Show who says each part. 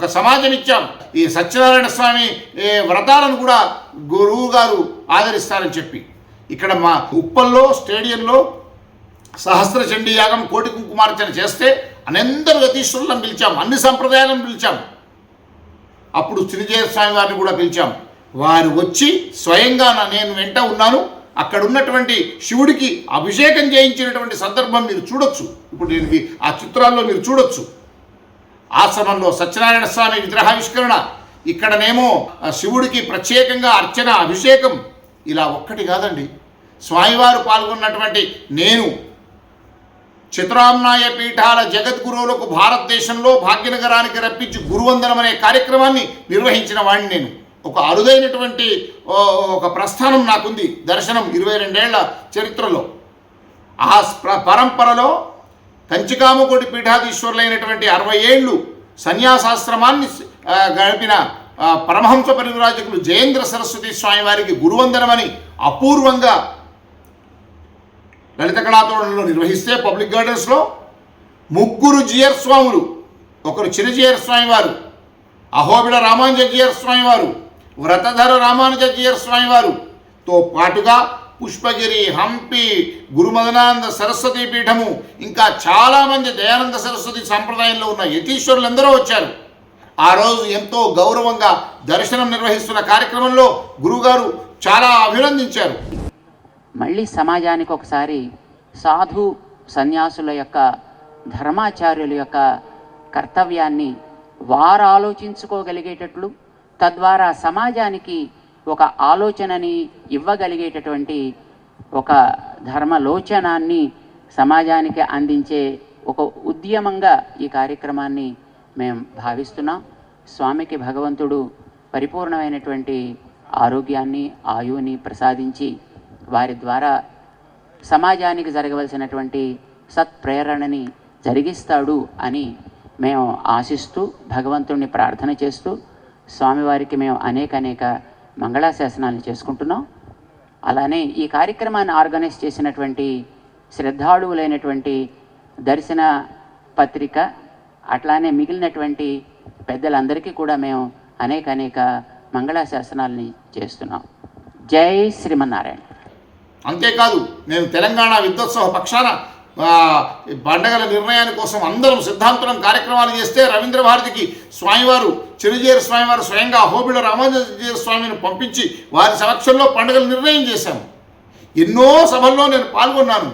Speaker 1: ఒక సమాజం ఇచ్చాం. ఈ సత్యనారాయణ స్వామి వ్రతాలను కూడా గురువు గారు ఆదరిస్తారని చెప్పి ఇక్కడ మా ఉప్పల్లో స్టేడియంలో సహస్ర చండీ యాగం కోటి కుంకుమార్చన చేస్తే అనంతర యతీశ్వరులను పిలిచాం, అన్ని సంప్రదాయాలను పిలిచాం. అప్పుడు శ్రీజయ స్వామి వారిని కూడా పిలిచాం. వారు వచ్చి స్వయంగా నేను వెంట ఉన్నాను. అక్కడ ఉన్నటువంటి శివుడికి అభిషేకం చేయించినటువంటి సందర్భం మీరు చూడొచ్చు. ఇప్పుడు నేను ఆ చిత్రాల్లో మీరు చూడొచ్చు. ఆశ్రమంలో సత్యనారాయణ స్వామి విగ్రహావిష్కరణ, ఇక్కడనేమో శివుడికి ప్రత్యేకంగా అర్చన, అభిషేకం. ఇలా ఒక్కటి కాదండి, స్వామివారు పాల్గొన్నటువంటి నేను చతురామ్నాయ పీఠాల జగద్గురువులకు భారతదేశంలో భాగ్యనగరానికి రప్పించి గురువందనం అనే కార్యక్రమాన్ని నిర్వహించిన వాడిని నేను. ఒక అరుదైనటువంటి ఒక ప్రస్థానం నాకుంది, దర్శనం 22 ఏళ్ల చరిత్రలో. ఆ పరంపరలో కంచికామకోటి పీఠాధీశ్వరులైనటువంటి 60 ఏళ్ళు సన్యాసాశ్రమాన్ని గడిపిన పరమహంస పరివ్రాజకులు జయేంద్ర సరస్వతి స్వామి వారికి గురువందనమని అపూర్వంగా లలిత కళాతోరణంలో నిర్వహిస్తే పబ్లిక్ గార్డెన్స్లో 3 జియర్ స్వాములు, ఒకరు చిరజీయర్ స్వామి వారు, అహోబిళ రామానుజ జీయర్ స్వామి వారు, వ్రతధర రామానుజ జీయర్ స్వామి వారుతో పాటుగా పుష్పగిరి, హంపి, గురుమదనానంద సరస్వతి పీఠము, ఇంకా చాలామంది దయానంద సరస్వతి సంప్రదాయంలో ఉన్న యతీశ్వరులందరూ వచ్చారు. ఆ రోజు ఎంతో గౌరవంగా దర్శనం నిర్వహిస్తున్న కార్యక్రమంలో గురువుగారు చాలా అభినందించారు.
Speaker 2: మళ్ళీ సమాజానికి ఒకసారి సాధు సన్యాసుల యొక్క, ధర్మాచార్యుల యొక్క కర్తవ్యాన్ని వారు ఆలోచించుకోగలిగేటట్లు, తద్వారా సమాజానికి ఒక ఆలోచనని ఇవ్వగలిగేటటువంటి ఒక ధర్మలోచనాన్ని సమాజానికి అందించే ఒక ఉద్యమంగా ఈ కార్యక్రమాన్ని మేము భావిస్తున్నాం. స్వామికి భగవంతుడు పరిపూర్ణమైనటువంటి ఆరోగ్యాన్ని, ఆయువుని ప్రసాదించి వారి ద్వారా సమాజానికి జరగవలసినటువంటి సత్ప్రేరణని జరిగిస్తాడు అని మేము ఆశిస్తూ భగవంతుడిని ప్రార్థన చేస్తూ స్వామివారికి మేము అనేక మంగళాశాసనాలు చేసుకుంటున్నాం. అలానే ఈ కార్యక్రమాన్ని ఆర్గనైజ్ చేసినటువంటి శ్రద్ధాళువులైనటువంటి దర్శన పత్రిక, అట్లానే మిగిలినటువంటి పెద్దలందరికీ కూడా మేము అనేక మంగళాశాసనాలని చేస్తున్నాం. జై శ్రీమన్నారాయణ.
Speaker 1: అంతేకాదు, నేను తెలంగాణ విద్వత్సవ పక్షాన పండగల నిర్ణయాని కోసం అందరం సిద్ధాంతరం కార్యక్రమాలు చేస్తే రవీంద్ర భారతికి స్వామివారు, చిరుజీయర్ స్వామివారు స్వయంగా అహోబిళ రామానుజ స్వామిని పంపించి వారి సమక్షంలో పండుగలు నిర్ణయం చేశాము. ఎన్నో సభల్లో నేను పాల్గొన్నాను.